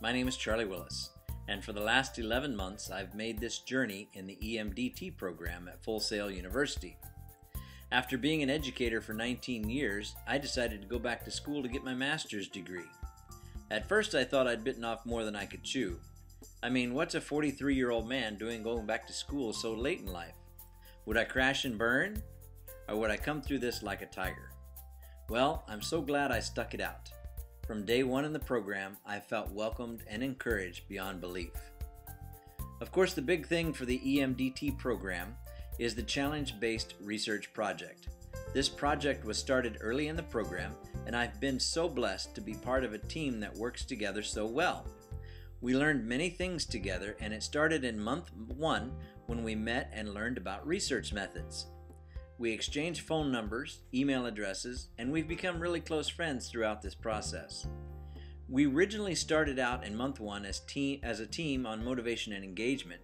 my name is Charlie Willis, and for the last 11 months I've made this journey in the EMDT program at Full Sail University. After being an educator for 19 years, I decided to go back to school to get my master's degree. At first I thought I'd bitten off more than I could chew. I mean, what's a 43-year-old man doing going back to school so late in life? Would I crash and burn? Or would I come through this like a tiger? Well, I'm so glad I stuck it out. From day one in the program, I felt welcomed and encouraged beyond belief. Of course, the big thing for the EMDT program is the challenge-based research project. This project was started early in the program, and I've been so blessed to be part of a team that works together so well. We learned many things together, and it started in month 1 when we met and learned about research methods. We exchanged phone numbers, email addresses, and we've become really close friends throughout this process. We originally started out in month 1 as a team on motivation and engagement,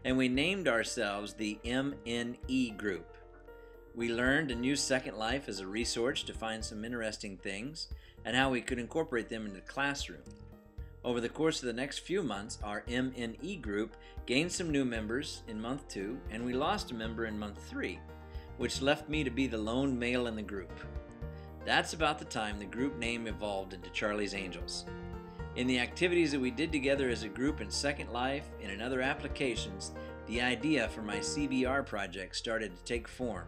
and we named ourselves the MNE group. We learned and used Second Life as a resource to find some interesting things and how we could incorporate them into the classroom. Over the course of the next few months, our MNE group gained some new members in month 2, and we lost a member in month 3. Which left me to be the lone male in the group. That's about the time the group name evolved into Charlie's Angels. In the activities that we did together as a group in Second Life and in other applications, the idea for my CBR project started to take form,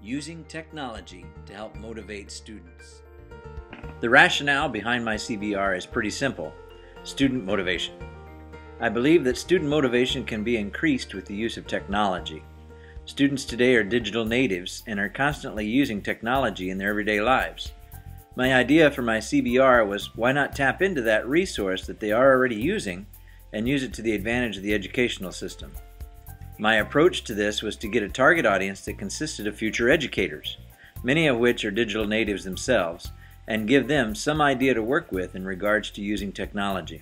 using technology to help motivate students. The rationale behind my CBR is pretty simple: student motivation. I believe that student motivation can be increased with the use of technology. Students today are digital natives and are constantly using technology in their everyday lives. My idea for my CBR was, why not tap into that resource that they are already using and use it to the advantage of the educational system? My approach to this was to get a target audience that consisted of future educators, many of which are digital natives themselves, and give them some idea to work with in regards to using technology.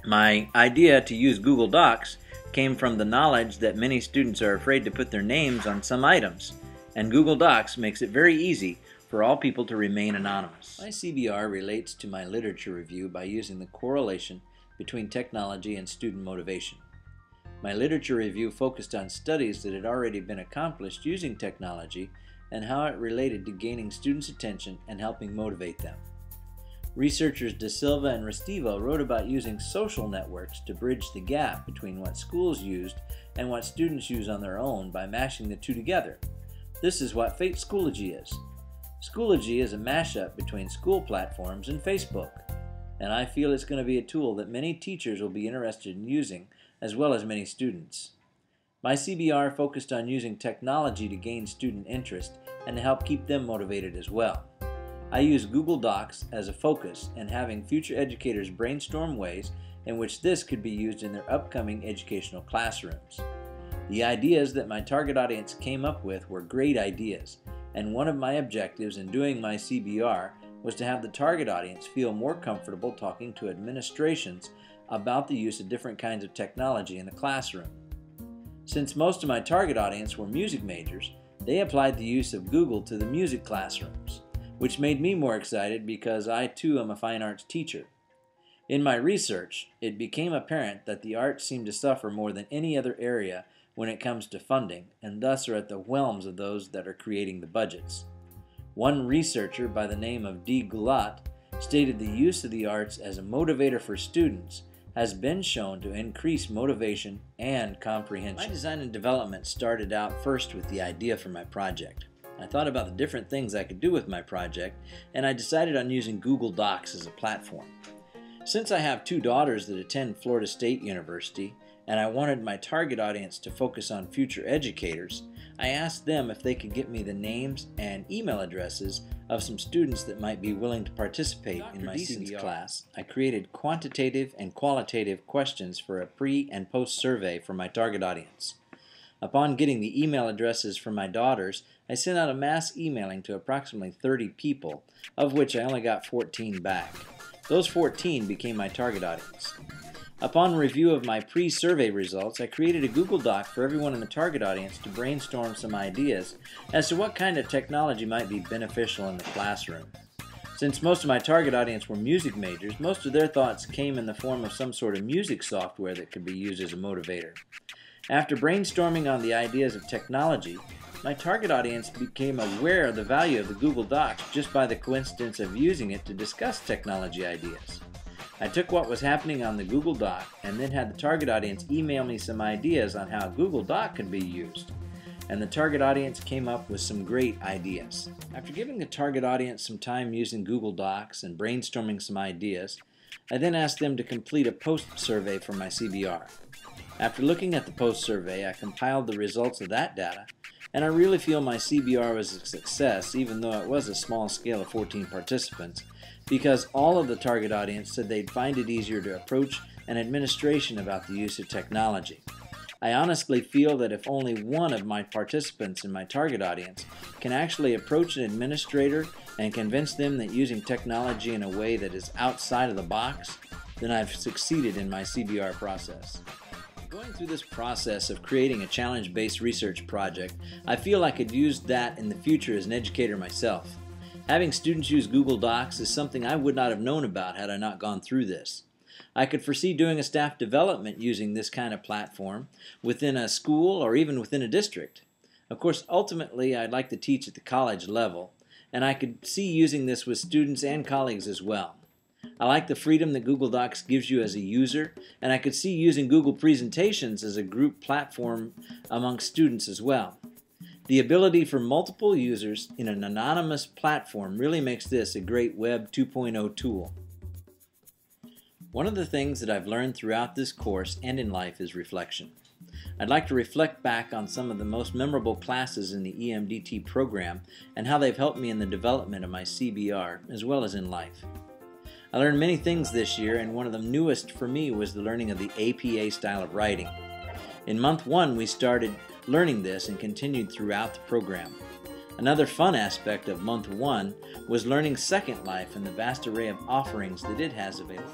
My idea to use Google Docs came from the knowledge that many students are afraid to put their names on some items, and Google Docs makes it very easy for all people to remain anonymous. My CBR relates to my literature review by using the correlation between technology and student motivation. My literature review focused on studies that had already been accomplished using technology and how it related to gaining students' attention and helping motivate them. Researchers De Silva and Restivo wrote about using social networks to bridge the gap between what schools used and what students use on their own by mashing the two together. This is what Schoology is. Schoology is a mashup between school platforms and Facebook, and I feel it's going to be a tool that many teachers will be interested in using, as well as many students. My CBR focused on using technology to gain student interest and to help keep them motivated as well. I use Google Docs as a focus and having future educators brainstorm ways in which this could be used in their upcoming educational classrooms. The ideas that my target audience came up with were great ideas, and one of my objectives in doing my CBR was to have the target audience feel more comfortable talking to administrations about the use of different kinds of technology in the classroom. Since most of my target audience were music majors, they applied the use of Google to the music classrooms, which made me more excited because I too am a fine arts teacher. In my research, it became apparent that the arts seem to suffer more than any other area when it comes to funding, and thus are at the whelms of those that are creating the budgets. One researcher by the name of D. Gulat stated the use of the arts as a motivator for students has been shown to increase motivation and comprehension. My design and development started out first with the idea for my project. I thought about the different things I could do with my project, and I decided on using Google Docs as a platform. Since I have 2 daughters that attend Florida State University, and I wanted my target audience to focus on future educators, I asked them if they could get me the names and email addresses of some students that might be willing to participate in my CBR class. I created quantitative and qualitative questions for a pre- and post-survey for my target audience. Upon getting the email addresses from my daughters, I sent out a mass emailing to approximately 30 people, of which I only got 14 back. Those 14 became my target audience. Upon review of my pre-survey results, I created a Google Doc for everyone in the target audience to brainstorm some ideas as to what kind of technology might be beneficial in the classroom. Since most of my target audience were music majors, most of their thoughts came in the form of some sort of music software that could be used as a motivator. After brainstorming on the ideas of technology, my target audience became aware of the value of the Google Docs just by the coincidence of using it to discuss technology ideas. I took what was happening on the Google Doc and then had the target audience email me some ideas on how Google Doc could be used. And the target audience came up with some great ideas. After giving the target audience some time using Google Docs and brainstorming some ideas, I then asked them to complete a post survey for my CBR. After looking at the post survey, I compiled the results of that data, and I really feel my CBR was a success, even though it was a small scale of 14 participants, because all of the target audience said they'd find it easier to approach an administration about the use of technology. I honestly feel that if only one of my participants in my target audience can actually approach an administrator and convince them that using technology in a way that is outside of the box, then I've succeeded in my CBR process. Going through this process of creating a challenge-based research project, I feel I could use that in the future as an educator myself. Having students use Google Docs is something I would not have known about had I not gone through this. I could foresee doing a staff development using this kind of platform within a school or even within a district. Of course, ultimately, I'd like to teach at the college level, and I could see using this with students and colleagues as well. I like the freedom that Google Docs gives you as a user, and I could see using Google Presentations as a group platform amongst students as well. The ability for multiple users in an anonymous platform really makes this a great Web 2.0 tool. One of the things that I've learned throughout this course and in life is reflection. I'd like to reflect back on some of the most memorable classes in the EMDT program and how they've helped me in the development of my CBR as well as in life. I learned many things this year, and one of the newest for me was the learning of the APA style of writing. In month 1, we started learning this and continued throughout the program. Another fun aspect of month 1 was learning Second Life and the vast array of offerings that it has available.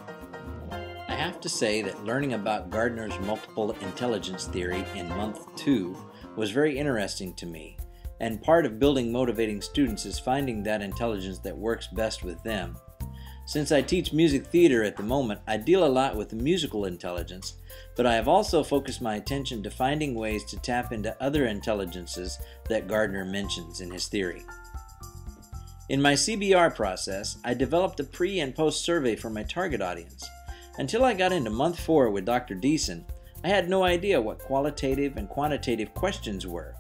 I have to say that learning about Gardner's multiple intelligence theory in month 2 was very interesting to me, and part of building motivating students is finding that intelligence that works best with them. Since I teach music theater at the moment, I deal a lot with the musical intelligence, but I have also focused my attention to finding ways to tap into other intelligences that Gardner mentions in his theory. In my CBR process, I developed a pre- and post survey for my target audience. Until I got into month 4 with Dr. Deason, I had no idea what qualitative and quantitative questions were.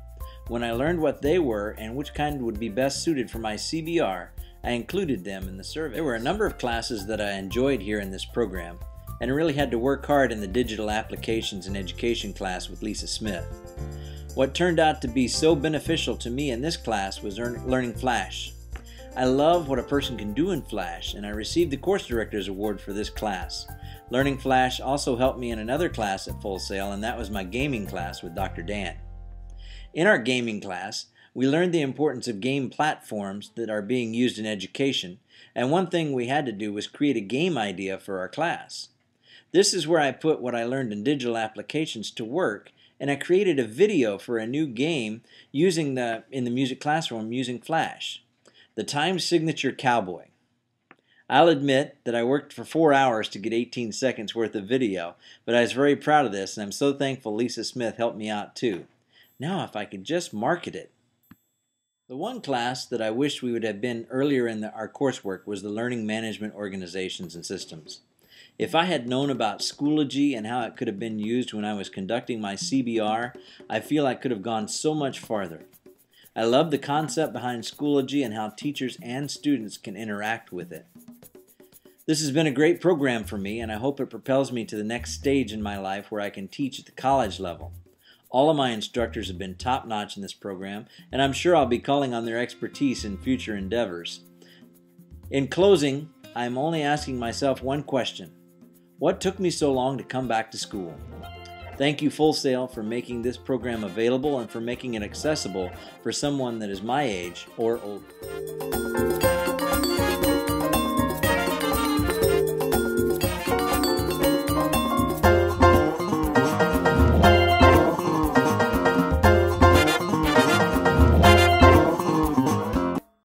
When I learned what they were and which kind would be best suited for my CBR, I included them in the survey. There were a number of classes that I enjoyed here in this program, and really had to work hard in the digital applications and education class with Lisa Smith. What turned out to be so beneficial to me in this class was learning Flash. I love what a person can do in Flash, and I received the Course Director's Award for this class. Learning Flash also helped me in another class at Full Sail, and that was my gaming class with Dr. Dan. In our gaming class, we learned the importance of game platforms that are being used in education, and one thing we had to do was create a game idea for our class. This is where I put what I learned in digital applications to work, and I created a video for a new game in the music classroom using Flash. The Time Signature Cowboy. I'll admit that I worked for 4 hours to get 18 seconds worth of video, but I was very proud of this, and I'm so thankful Lisa Smith helped me out too. Now if I could just market it. The one class that I wish we would have been earlier in our coursework was the Learning Management Organizations and Systems. If I had known about Schoology and how it could have been used when I was conducting my CBR, I feel I could have gone so much farther. I love the concept behind Schoology and how teachers and students can interact with it. This has been a great program for me, and I hope it propels me to the next stage in my life where I can teach at the college level. All of my instructors have been top-notch in this program, and I'm sure I'll be calling on their expertise in future endeavors. In closing, I'm only asking myself one question. What took me so long to come back to school? Thank you, Full Sail, for making this program available and for making it accessible for someone that is my age or older.